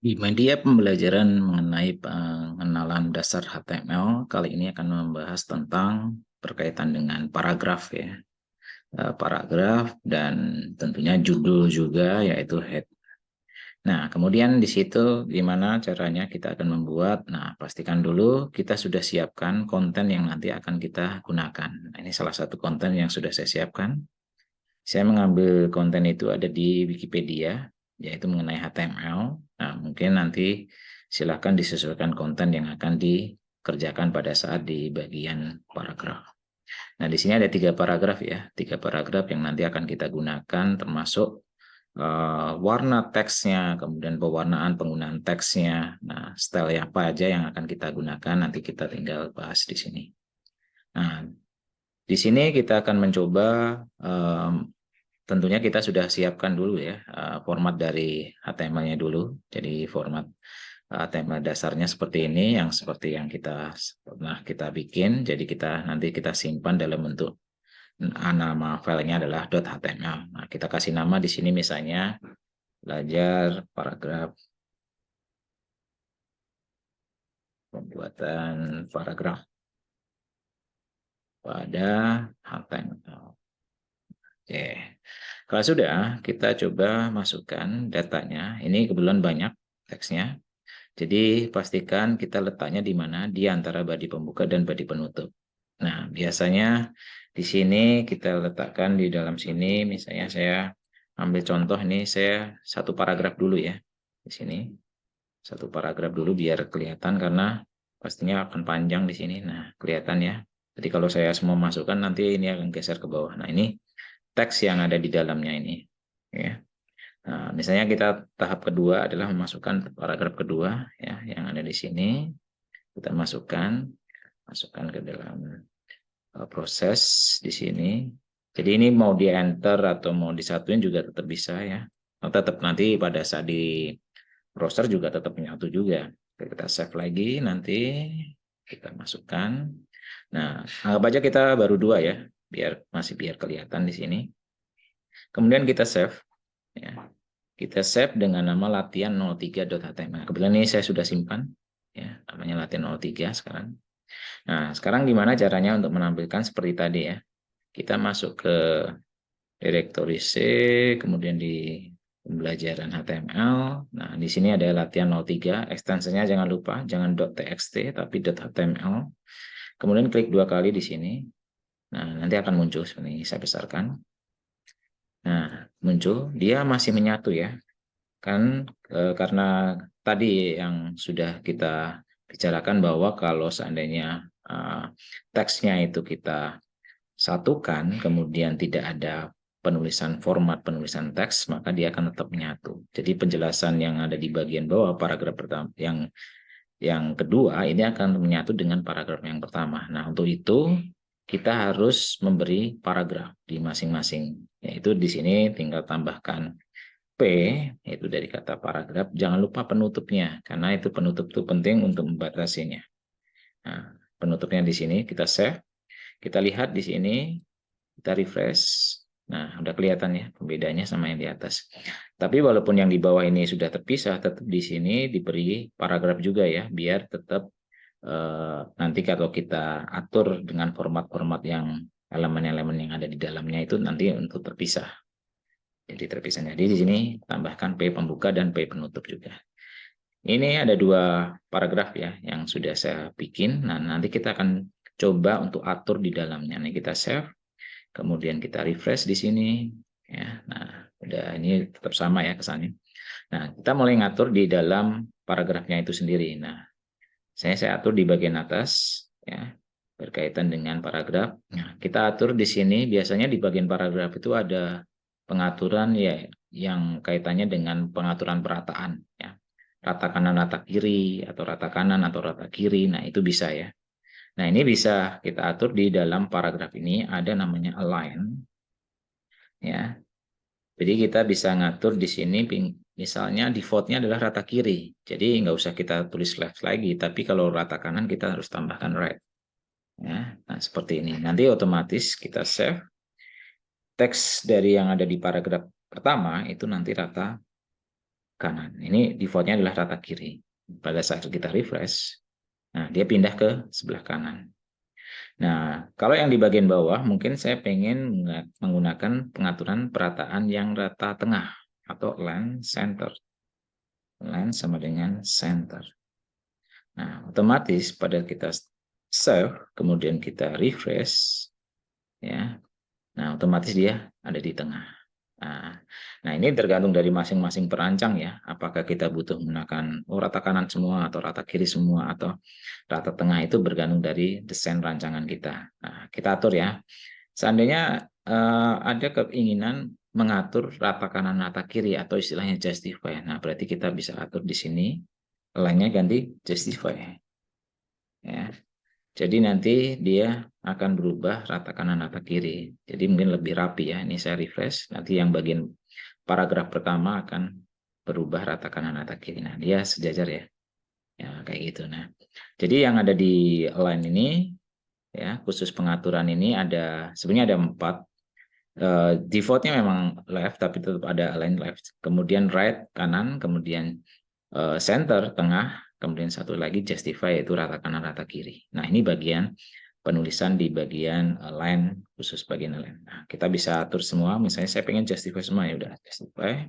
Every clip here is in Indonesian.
Di media pembelajaran mengenai pengenalan dasar HTML, kali ini akan membahas tentang berkaitan dengan paragraf ya. Paragraf dan tentunya judul juga yaitu head. Nah, kemudian di situ gimana caranya kita akan membuat. Nah, pastikan dulu kita sudah siapkan konten yang nanti akan kita gunakan. Nah, ini salah satu konten yang sudah saya siapkan. Saya mengambil konten itu ada di Wikipedia, yaitu mengenai HTML. Nah, mungkin nanti silakan disesuaikan konten yang akan dikerjakan pada saat di bagian paragraf. Nah, di sini ada 3 paragraf ya, 3 paragraf yang nanti akan kita gunakan, termasuk warna teksnya, kemudian pewarnaan penggunaan teksnya. Nah, style apa aja yang akan kita gunakan, nanti kita tinggal bahas di sini. Nah, di sini kita akan mencoba tentunya kita sudah siapkan dulu ya format dari HTML-nya dulu. Jadi format HTML dasarnya seperti ini, yang seperti yang kita pernah kita bikin. Jadi nanti kita simpan dalam bentuk nama filenya adalah .html. Nah, kita kasih nama di sini misalnya belajar paragraf, pembuatan paragraf pada HTML. Oke. Kalau sudah, kita coba masukkan datanya. Ini kebetulan banyak teksnya. Jadi pastikan kita letaknya di mana, di antara bodi pembuka dan bodi penutup. Nah, biasanya di sini kita letakkan di dalam sini, misalnya saya ambil contoh ini, saya 1 paragraf dulu ya. Di sini 1 paragraf dulu biar kelihatan, karena pastinya akan panjang di sini. Nah, kelihatan ya. Jadi kalau saya semua masukkan, nanti ini akan geser ke bawah. Nah, ini teks yang ada di dalamnya ini. Ya. Nah, misalnya kita tahap kedua adalah memasukkan paragraf kedua ya, yang ada di sini. Kita masukkan ke dalam proses di sini. Jadi ini mau di enter atau mau disatuin juga tetap bisa ya. Tetap nanti pada saat di browser juga tetap menyatu juga. Kita save lagi, nanti kita masukkan. Nah, anggap aja kita baru 2 ya, biar kelihatan di sini. Kemudian kita save ya. Kita save dengan nama latihan03.html. Kebetulan ini saya sudah simpan ya, namanya latihan03 sekarang. Nah, sekarang gimana caranya untuk menampilkan seperti tadi ya. Kita masuk ke direktori C, kemudian di pembelajaran HTML. Nah, di sini ada latihan03, ekstensinya jangan lupa, jangan .txt tapi .html. Kemudian klik 2 kali di sini. Nah, nanti akan muncul seperti ini, saya besarkan. Nah, muncul, dia masih menyatu ya. Kan karena tadi yang sudah kita bicarakan bahwa kalau seandainya teksnya itu kita satukan, kemudian tidak ada format penulisan teks, maka dia akan tetap menyatu. Jadi penjelasan yang ada di bagian bawah paragraf pertama, yang kedua ini akan menyatu dengan paragraf yang pertama. Nah, untuk itu kita harus memberi paragraf di masing-masing. Yaitu di sini tinggal tambahkan P, yaitu dari kata paragraf. Jangan lupa penutupnya, karena itu penutup itu penting untuk membatasinya. Nah, penutupnya di sini kita save. Kita lihat di sini, kita refresh. Nah, udah kelihatan ya pembedanya sama yang di atas. Tapi walaupun yang di bawah ini sudah terpisah, tetap di sini diberi paragraf juga ya, biar tetap nanti kalau kita atur dengan format-format yang elemen-elemen yang ada di dalamnya itu nanti untuk terpisah. Jadi terpisah. Jadi di sini tambahkan P pembuka dan P penutup juga. Ini ada 2 paragraf ya yang sudah saya bikin. Nah, nanti kita akan coba untuk atur di dalamnya. Nih kita save. Kemudian kita refresh di sini ya. Nah, udah ini tetap sama ya kesannya. Nah, kita mulai ngatur di dalam paragrafnya itu sendiri. Nah, saya atur di bagian atas ya, berkaitan dengan paragraf. Nah, kita atur di sini biasanya di bagian paragraf itu ada pengaturan ya yang kaitannya dengan pengaturan perataan ya. Rata kanan, rata kiri, atau rata kanan atau rata kiri. Nah, itu bisa ya. Nah, ini bisa kita atur di dalam paragraf ini, ada namanya align ya. Jadi kita bisa ngatur di sini misalnya defaultnya adalah rata kiri. Jadi nggak usah kita tulis left lagi, tapi kalau rata kanan kita harus tambahkan right. Ya, nah seperti ini. Nanti otomatis kita save. Teks dari yang ada di paragraf pertama itu nanti rata kanan. Ini defaultnya adalah rata kiri. Pada saat kita refresh, nah dia pindah ke sebelah kanan. Nah, kalau yang di bagian bawah, mungkin saya pengen menggunakan pengaturan perataan yang rata tengah atau align center. Align sama dengan center. Nah, otomatis pada kita save, kemudian kita refresh, ya. Nah, otomatis dia ada di tengah. Nah, ini tergantung dari masing-masing perancang ya. Apakah kita butuh menggunakan rata kanan semua atau rata kiri semua atau rata tengah, itu bergantung dari desain rancangan kita. Nah, kita atur ya. Seandainya ada keinginan mengatur rata kanan rata kiri atau istilahnya justify. Nah, berarti kita bisa atur di sini, lainnya ganti justify. Ya. Jadi nanti dia akan berubah rata kanan rata kiri. Jadi mungkin lebih rapi ya. Ini saya refresh. Nanti yang bagian paragraf pertama akan berubah rata kanan rata kiri. Nah, dia sejajar ya. Ya, kayak gitu. Nah, jadi yang ada di align ini ya, khusus pengaturan ini sebenarnya ada 4. Defaultnya memang left, tapi tetap ada align left. Kemudian right kanan, kemudian center tengah, kemudian satu lagi justify, yaitu rata kanan rata kiri. Nah, ini bagian penulisan di bagian align, khusus bagian align. Nah, kita bisa atur semua. Misalnya saya pengen justify semua, ya udah justify.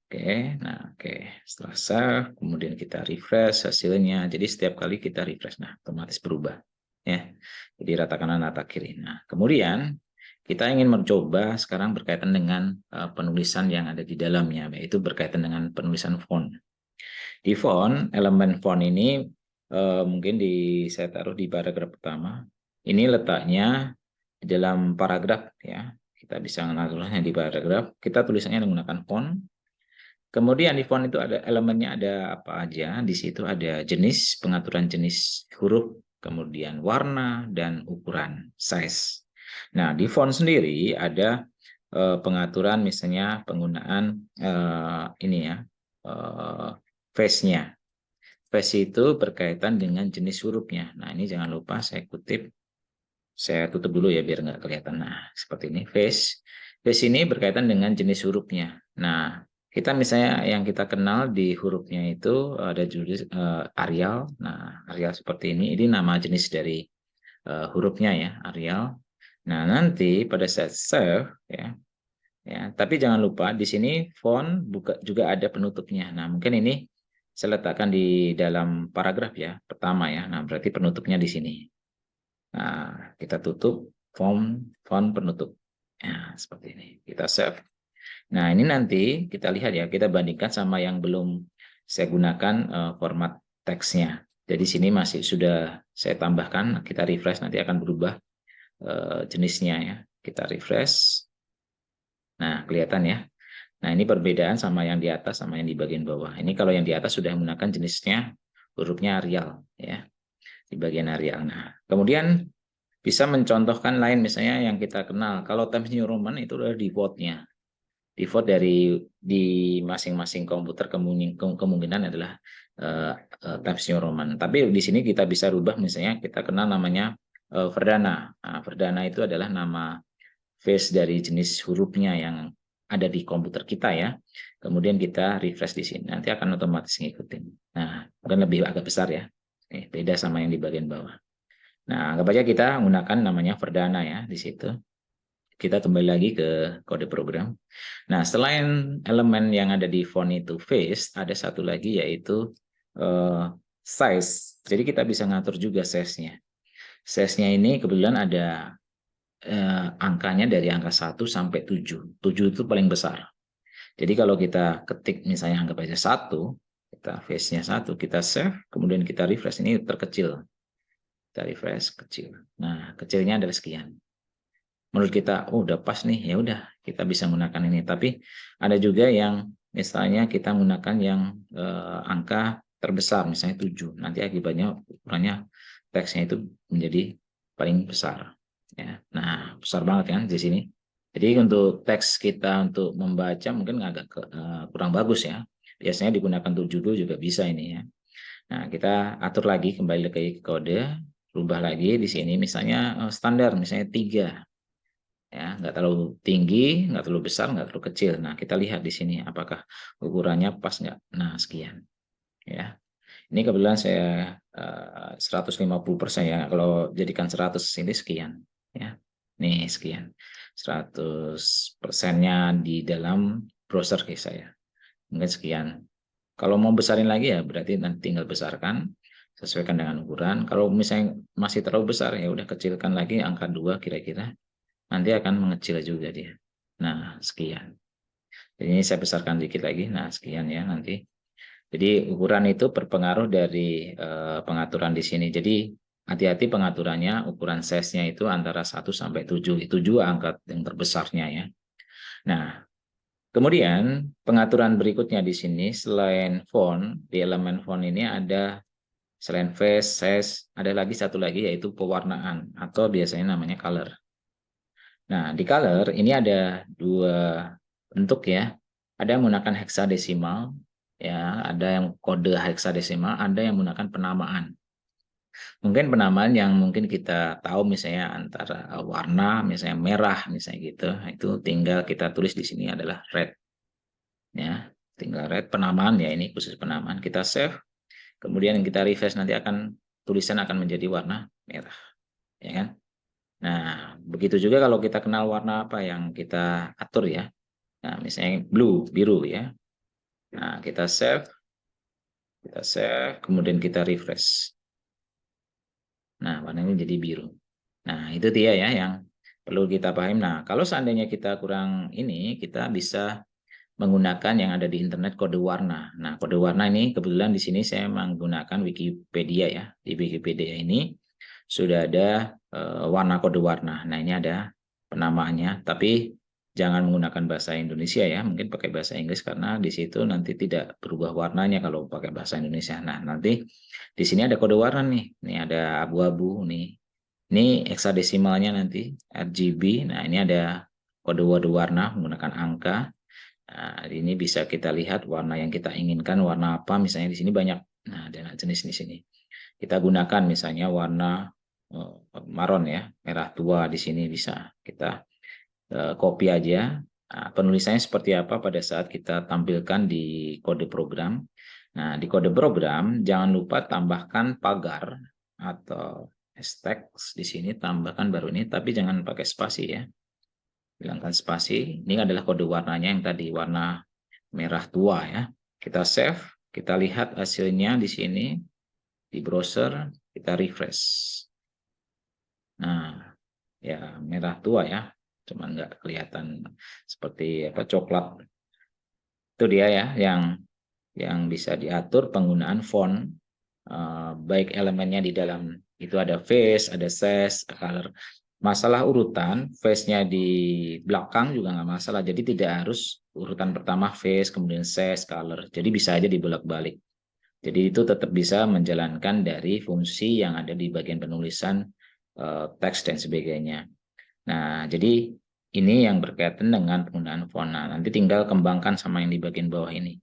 Oke, nah oke. Setelah save, kemudian kita refresh hasilnya. Jadi setiap kali kita refresh, nah otomatis berubah. Ya, jadi rata kanan rata kiri. Nah, kemudian kita ingin mencoba sekarang berkaitan dengan penulisan yang ada di dalamnya, yaitu berkaitan dengan penulisan font. Di font, elemen font ini mungkin saya taruh di paragraf pertama. Ini letaknya di dalam paragraf ya. Kita bisa mengaturnya di paragraf. Kita tulisannya menggunakan font. Kemudian di font itu ada elemennya, ada apa aja. Di situ ada jenis, pengaturan jenis huruf, kemudian warna dan ukuran, size. Nah, di font sendiri ada pengaturan misalnya penggunaan ini ya, face-nya. Face itu berkaitan dengan jenis hurufnya. Nah, ini jangan lupa saya kutip. Saya tutup dulu ya biar nggak kelihatan. Nah, seperti ini. Face. Face ini berkaitan dengan jenis hurufnya. Nah, kita misalnya yang kita kenal di hurufnya itu ada jenis Arial. Nah, Arial seperti ini. Ini nama jenis dari hurufnya ya, Arial. Nah, nanti pada saat save ya, tapi jangan lupa di sini font juga ada penutupnya. Nah, mungkin ini saya letakkan di dalam paragraf ya, pertama ya. Nah, berarti penutupnya di sini. Nah, kita tutup font penutup. Ya, seperti ini. Kita save. Nah, ini nanti kita lihat ya, kita bandingkan sama yang belum saya gunakan format teksnya. Jadi sini masih sudah saya tambahkan, kita refresh nanti akan berubah jenisnya ya. Kita refresh. Nah, kelihatan ya. Nah, ini perbedaan sama yang di atas sama yang di bagian bawah. Ini kalau yang di atas sudah menggunakan jenisnya hurufnya Arial ya. Di bagian Arial. Nah, kemudian bisa mencontohkan lain misalnya yang kita kenal. Kalau Times New Roman itu adalah default-nya. Default dari di masing-masing komputer kemungkinan adalah Times New Roman. Tapi di sini kita bisa rubah misalnya kita kenal namanya Verdana. Nah, Verdana itu adalah nama face dari jenis hurufnya yang ada di komputer kita ya. Kemudian kita refresh di sini. Nanti akan otomatis ngikutin. Nah, mungkin lebih agak besar ya. Beda sama yang di bagian bawah. Nah, anggap aja kita menggunakan namanya Verdana ya di situ. Kita kembali lagi ke kode program. Nah, selain elemen yang ada di font itu face, ada satu lagi yaitu size. Jadi kita bisa ngatur juga size-nya. Size-nya ini kebetulan ada angkanya dari angka 1 sampai 7. 7 itu paling besar. Jadi kalau kita ketik misalnya anggap aja 1, kita face-nya 1, kita save, kemudian kita refresh, ini terkecil. Kita refresh kecil. Nah, kecilnya adalah sekian. Menurut kita, oh udah pas nih, ya udah kita bisa menggunakan ini. Tapi ada juga yang misalnya kita menggunakan yang angka terbesar, misalnya 7. Nanti akibatnya ukurannya teksnya itu menjadi paling besar. Ya. Nah, besar banget kan di sini. Jadi untuk teks kita untuk membaca mungkin agak kurang bagus ya. Biasanya digunakan untuk judul juga bisa ini ya. Nah, kita atur lagi kembali ke kode, rubah lagi di sini misalnya standar misalnya 3. ya, nggak terlalu tinggi, nggak terlalu besar, nggak terlalu kecil. Nah, kita lihat di sini apakah ukurannya pas nggak. Nah, sekian. Ya, ini kebetulan saya 150% ya. Kalau jadikan 100 ini sekian. Ya, nih sekian. 100%-nya di dalam browser case saya. Mungkin sekian. Kalau mau besarin lagi ya berarti nanti tinggal besarkan sesuaikan dengan ukuran. Kalau misalnya masih terlalu besar ya udah kecilkan lagi angka 2 kira-kira. Nanti akan mengecil juga dia. Nah, sekian. Jadi ini saya besarkan dikit lagi. Nah, sekian ya nanti. Jadi ukuran itu berpengaruh dari pengaturan di sini. Jadi hati-hati pengaturannya, ukuran size-nya itu antara 1 sampai 7. Itu juga angka yang terbesarnya ya. Nah, kemudian pengaturan berikutnya di sini selain font, di elemen font ini ada selain face, size, ada lagi satu lagi yaitu pewarnaan atau biasanya namanya color. Nah, di color ini ada dua bentuk ya. Ada yang menggunakan heksadesimal, ya, ada yang kode heksadesimal, ada yang menggunakan penamaan. Mungkin penamaan yang mungkin kita tahu misalnya antara warna, misalnya merah, misalnya gitu, itu tinggal kita tulis di sini adalah red, ya, tinggal red penamaan ya ini khusus penamaan. Kita save, kemudian kita refresh nanti akan tulisan akan menjadi warna merah, ya kan? Nah, begitu juga kalau kita kenal warna apa yang kita atur ya. Nah, misalnya blue, biru ya. Nah, kita save, kemudian kita refresh. Nah, warnanya jadi biru. Nah, itu dia ya yang perlu kita pahami. Nah, kalau seandainya kita kurang ini, kita bisa menggunakan yang ada di internet kode warna. Nah, kode warna ini kebetulan di sini saya menggunakan Wikipedia ya. Di Wikipedia ini sudah ada warna kode warna. Nah, ini ada penamaannya, tapi jangan menggunakan bahasa Indonesia ya, mungkin pakai bahasa Inggris karena di situ nanti tidak berubah warnanya kalau pakai bahasa Indonesia. Nah, nanti di sini ada kode warna nih. Ini ada abu-abu nih. Ini heksadesimalnya nanti RGB. Nah, ini ada kode-kode warna menggunakan angka. Nah, ini bisa kita lihat warna yang kita inginkan warna apa. Misalnya di sini banyak. Nah, ada jenis di sini. Kita gunakan misalnya warna maron ya, merah tua di sini bisa kita copy aja. Nah, penulisannya seperti apa pada saat kita tampilkan di kode program. Nah, di kode program jangan lupa tambahkan pagar atau hashtag di sini, tambahkan baru ini, tapi jangan pakai spasi ya. Hilangkan spasi. Ini adalah kode warnanya yang tadi warna merah tua ya. Kita save, kita lihat hasilnya di sini di browser, kita refresh. Nah, ya merah tua ya, cuman nggak kelihatan seperti apa coklat. Itu dia ya yang bisa diatur penggunaan font, baik elemennya di dalam itu ada face, ada size, color. Masalah urutan, face-nya di belakang juga nggak masalah. Jadi tidak harus urutan pertama face, kemudian size, color. Jadi bisa aja dibolak-balik. Jadi itu tetap bisa menjalankan dari fungsi yang ada di bagian penulisan teks dan sebagainya. Nah, jadi ini yang berkaitan dengan penggunaan font. Nah, nanti tinggal kembangkan sama yang di bagian bawah ini.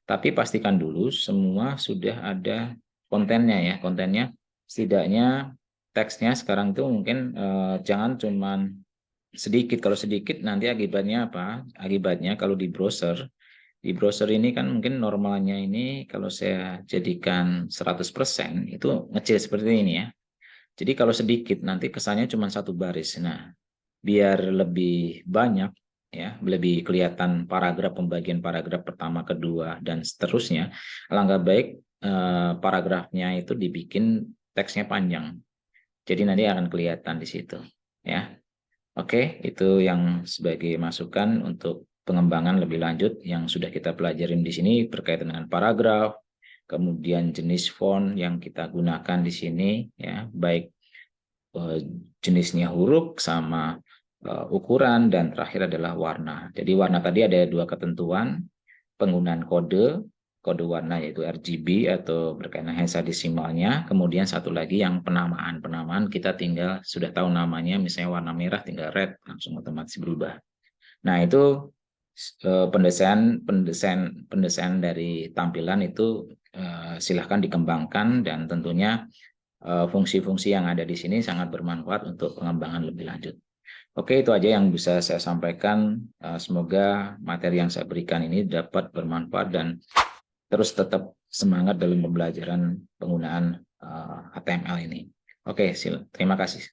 Tapi pastikan dulu semua sudah ada kontennya ya. Kontennya setidaknya teksnya sekarang itu mungkin jangan cuman sedikit. Kalau sedikit nanti akibatnya apa? Akibatnya kalau di browser ini kan mungkin normalnya ini kalau saya jadikan 100% itu ngecil seperti ini ya. Jadi kalau sedikit nanti kesannya cuma satu baris. Nah, biar lebih banyak ya, lebih kelihatan paragraf, pembagian paragraf pertama, kedua dan seterusnya, alangkah baik paragrafnya itu dibikin teksnya panjang. Jadi nanti akan kelihatan di situ ya. Oke, itu yang sebagai masukan untuk pengembangan lebih lanjut yang sudah kita pelajarin di sini berkaitan dengan paragraf, kemudian jenis font yang kita gunakan di sini ya, baik jenisnya huruf sama ukuran dan terakhir adalah warna. Jadi warna tadi ada dua ketentuan, penggunaan kode warna yaitu RGB atau berkaitan hexadesimalnya, kemudian satu lagi yang penamaan. Penamaan kita tinggal sudah tahu namanya, misalnya warna merah tinggal red langsung otomatis berubah. Nah, itu pendesain dari tampilan itu silahkan dikembangkan dan tentunya fungsi-fungsi yang ada di sini sangat bermanfaat untuk pengembangan lebih lanjut. Oke, itu aja yang bisa saya sampaikan. Semoga materi yang saya berikan ini dapat bermanfaat dan terus tetap semangat dalam pembelajaran penggunaan HTML ini. Oke, terima kasih.